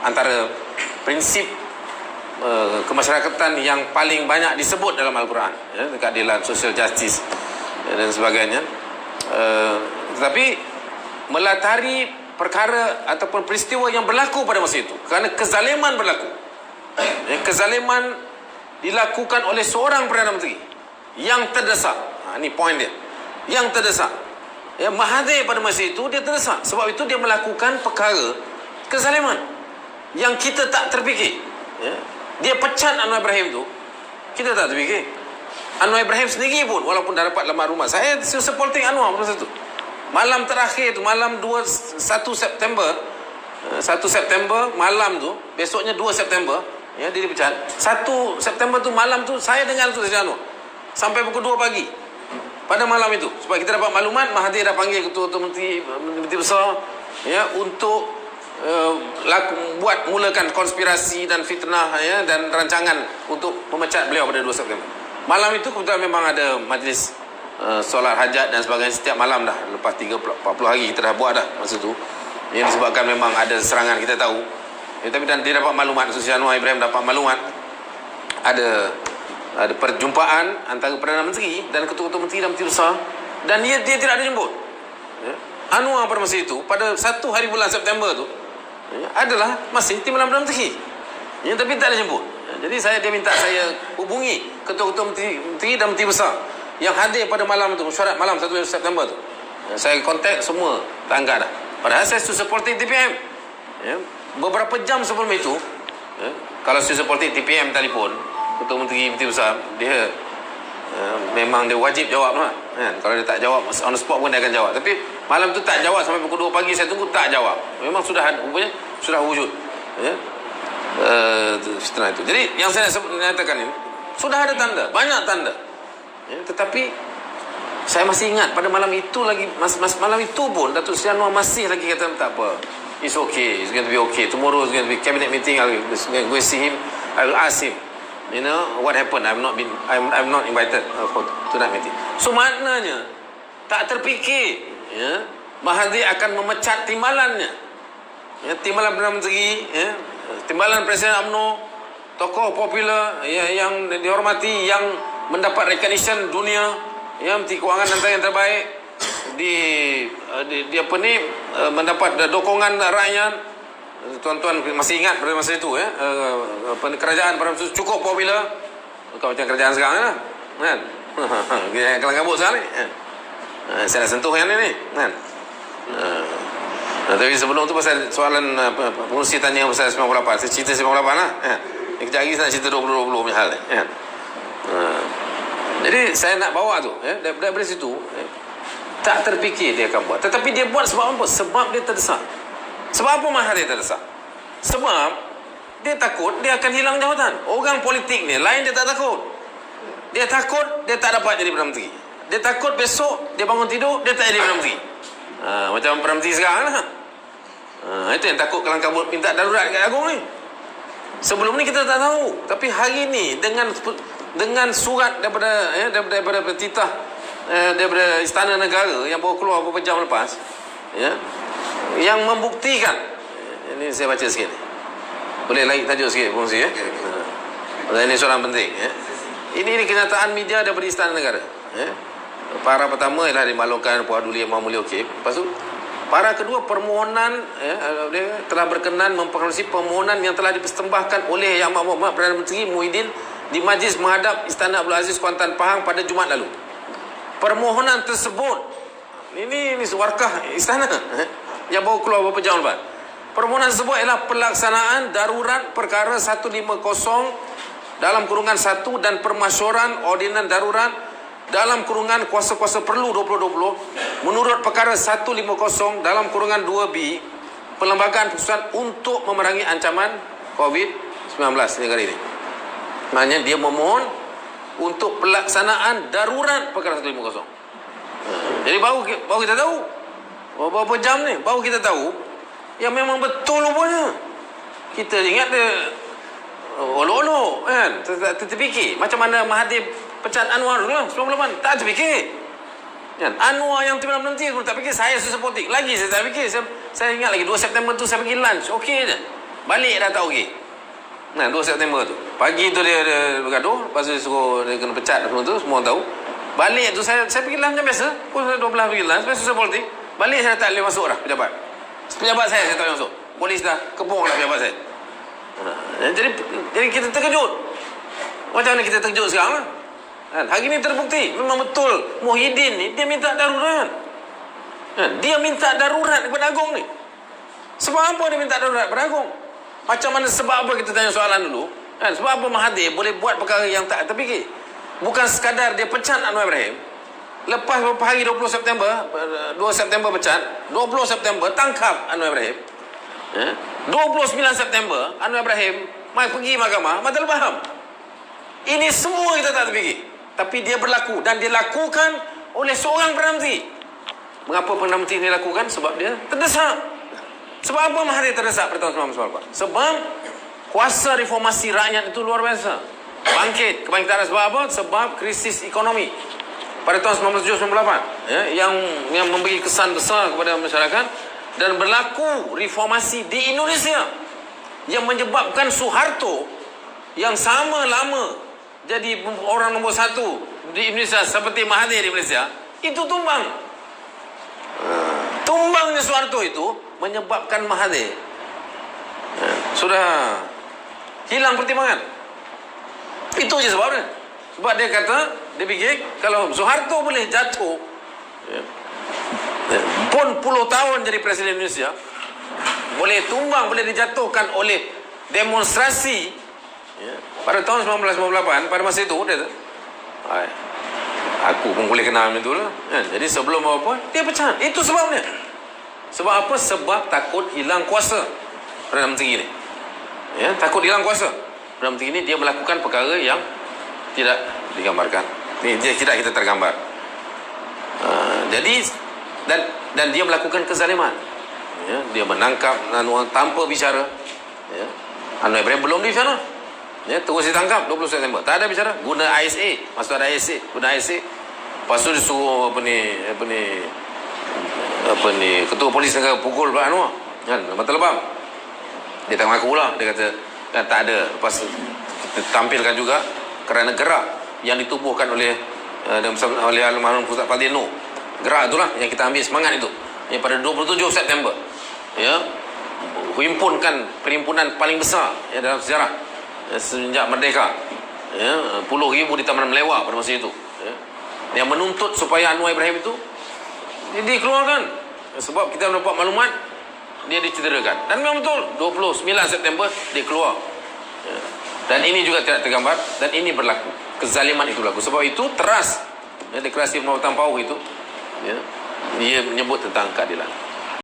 antara prinsip kemasyarakatan yang paling banyak disebut dalam Al-Quran, keadilan, social justice dan sebagainya. Tetapi melatari perkara ataupun peristiwa yang berlaku pada masa itu, kerana kezaliman berlaku. Kezaliman dilakukan oleh seorang Perdana Menteri yang terdesak. Ini poin dia. Yang terdesak. Mahathir pada masa itu dia terdesak. Sebab itu dia melakukan perkara kezaliman yang kita tak terfikir. Dia pecat Anwar Ibrahim tu, kita tak terfikir. Anwar Ibrahim sendiri pun, walaupun dah dapat lamat rumah, saya supporting Anwar pada masa tu. Malam terakhir tu, malam 1 September malam tu, besoknya 2 September, dia dipecat. 1 September tu malam tu, saya dengar tu dari Anwar sampai pukul 2 pagi pada malam itu. Sebab kita dapat maklumat, Mahathir dah panggil ketua-ketua menteri besar untuk mulakan konspirasi dan fitnah dan rancangan untuk memecat beliau pada 2 September. Malam itu kebetulan memang ada majlis solat hajat dan sebagainya setiap malam dah. Lepas 30-40 hari kita dah buat dah masa tu. Yang disebabkan memang ada serangan, kita tahu. Tapi dan dia dapat maklumat, Susilo Anwar Ibrahim dapat maklumat ada perjumpaan antara Perdana Menteri dan ketua-ketua menteri dan menteri besar, dan dia tidak ada jemput. Anwar pada masa itu, pada 1 hari bulan September tu, adalah masih timbalan Perdana Menteri, tapi tak ada jemput. Jadi dia minta saya hubungi ketua-ketua menteri dan menteri besar yang hadir pada malam itu, mesyuarat malam 1 September tu. Saya kontak semua, tak angkat dah. Padahal saya supporting TPM. Beberapa jam sebelum itu, kalau saya supporting TPM telefon ketua menteri besar, dia memang dia wajib jawab lah. Kalau dia tak jawab on the spot pun dia akan jawab. Tapi malam tu tak jawab, sampai pukul 2 pagi saya tunggu tak jawab. Memang sudah wujud fitnah itu. Jadi yang saya nyatakan ini sudah ada tanda, banyak tanda. Tetapi saya masih ingat pada malam itu lagi, malam itu pun Datuk Seri Anwar masih lagi kata tak apa, it's okay, it's going to be okay, tomorrow is going to be cabinet meeting, I'll go see him, I will ask him, what happened. I'm not invited to that meeting. So maknanya tak terfikir Mahathir akan memecat timbalannya, timbalan Perdana Menteri, timbalan Presiden UMNO, tokoh popular yang dihormati, yang mendapat recognition dunia, Menteri Kewangan antara yang terbaik mendapat dukungan rakyat. Tuan-tuan masih ingat pada masa itu kerajaan pada masa itu cukup popular, bukan macam kerajaan sekarang kan. Kelang kabut sekarang ni. Saya dah sentuh yang ni kan. Tapi sebelum tu pasal soalan pengurusi tanya pasal 98, saya cerita 98 lah. Kejap lagi saya nak cerita 2020 punya hal ni. Jadi saya nak bawa tu daripada situ, tak terfikir dia akan buat. Tetapi dia buat sebab apa? Sebab dia terdesak. Sebab apa Mahathir terdesak? Sebab dia takut dia akan hilang jawatan. Orang politik ni lain, dia tak takut. Dia takut dia tak dapat jadi Perdana Menteri. Dia takut besok dia bangun tidur dia tak jadi Perdana Menteri. Macam Perdana Menteri sekarang lah. Itu yang takut kelang kabut minta darurat kat Agong ni. Sebelum ni kita tak tahu. Tapi hari ni dengan surat daripada titah daripada Istana Negara yang baru keluar beberapa jam lepas, yang membuktikan, ini saya baca sikit, boleh lagi tajuk sikit fungsi ini soalan penting. Ini kenyataan media daripada Istana Negara. Para pertama ialah dimaklumkan Puan Duli Yang Mulia Okey. Lepas tu para kedua, permohonan dia telah berkenan mempengaruhi permohonan yang telah dipersembahkan oleh Yang Amat Perdana Menteri Muhyiddin di majlis menghadap Istana Abdul Aziz Kuantan Pahang pada Jumaat lalu. Permohonan tersebut, ini warkah istana yang baru keluar beberapa jam lepas. Permohonan tersebut ialah pelaksanaan darurat perkara 150 dalam kurungan 1 dan permasyuran ordinan darurat dalam kurungan kuasa-kuasa perlu 2020 menurut perkara 150 dalam kurungan 2B Perlembagaan Keputusan untuk memerangi ancaman COVID-19 di negara ini. Maknanya dia memohon untuk pelaksanaan darurat perkara 150. Jadi baru kita tahu, beberapa jam ni baru kita tahu yang memang betul rupanya. Kita ingat dia olok-olok kan, terfikir macam mana Mahathir pecat Anwar dulu 98, tak terfikir kan. Anwar yang timbalan Perdana Menteri pun tak fikir. Saya supporting lagi, saya tak fikir. Saya ingat lagi 2 September tu saya pergi lunch, okey je. Balik dah tak okey. Nah, 2 September tu. Pagi tu dia bergaduh, lepas tu dia suruh dia kena pecat semua tu, semua orang tahu. Balik tu saya pergi lunch macam biasa. Pukul 12 pergi lunch, biasa politik. Balik saya tak boleh masuk dah pejabat. Pejabat saya tak boleh masuk. Polis dah kepung dah pejabat saya. Jadi kita terkejut. Macam mana kita terkejut sekarang? Hari ni terbukti memang betul Muhyiddin ni dia minta darurat. Dia minta darurat kepada Agong ni. Sebab apa dia minta darurat kepada Agong? Macam mana, sebab apa, kita tanya soalan dulu. Sebab apa Mahathir boleh buat perkara yang tak terfikir? Bukan sekadar dia pecat Anwar Ibrahim. Lepas beberapa hari 20 September 2 September pecat, 20 September tangkap Anwar Ibrahim. 29 September Anwar Ibrahim mai pergi mahkamah, Matal faham. Ini semua kita tak terfikir. Tapi dia berlaku dan dia lakukan oleh seorang Perdana Menteri. Mengapa Perdana Menteri ini lakukan? Sebab dia terdesak. Sebab apa Mahathir terdesak pada tahun 1994? Sebab kuasa reformasi rakyat itu luar biasa. Bangkit kebangkitan sebab apa? Sebab krisis ekonomi pada tahun 1997-1998, yang memberi kesan besar kepada masyarakat, dan berlaku reformasi di Indonesia yang menyebabkan Suharto yang sama lama jadi orang nombor 1 di Indonesia seperti Mahathir di Malaysia itu tumbang. Tumbangnya Suharto itu menyebabkan Mahathir sudah hilang pertimbangan. Itu je sebabnya. Sebab dia kata, dia fikir kalau Suharto boleh jatuh pun puluh tahun jadi Presiden Indonesia, boleh tumbang, boleh dijatuhkan oleh demonstrasi pada tahun 1998. Pada masa itu dia aku pun boleh kenal itu lah. Jadi sebelum apa dia pecat. Itu sebabnya. Sebab apa? Sebab takut hilang kuasa Perdana Menteri ini. Takut hilang kuasa Perdana Menteri ini. Dia melakukan perkara yang tidak digambarkan. Dia tidak kita tergambar. Jadi dan dia melakukan kezaliman. Dia menangkap tanpa bicara. Anwar Ibrahim belum di sana. Terus ditangkap 20 September. Tak ada bicara. Guna ISA. Maksud ada ISA. Guna ISA. Lepas tu disuruh ketua polis negara pukul Pak Anwar. Mata lebam. Dia tak mengaku pula. Dia kata tak ada. Lepas tampilkan juga kerana gerak yang ditubuhkan oleh almarhum Ustaz Fadil Noor. Gerak itulah yang kita ambil semangat itu. Yang pada 27 September himpunkan perhimpunan paling besar dalam sejarah sejak merdeka. Puluh ribu di Taman Melewa pada masa itu. Yang menuntut supaya Anwar Ibrahim itu dikeluarkan. Sebab kita mendapat maklumat dia dicederakan. Dan memang betul 29 September dia keluar. Dan ini juga tidak tergambar. Dan ini berlaku. Kezaliman itu berlaku. Sebab itu teras deklarasi Pemberontakan Pauh itu dia menyebut tentang keadilan.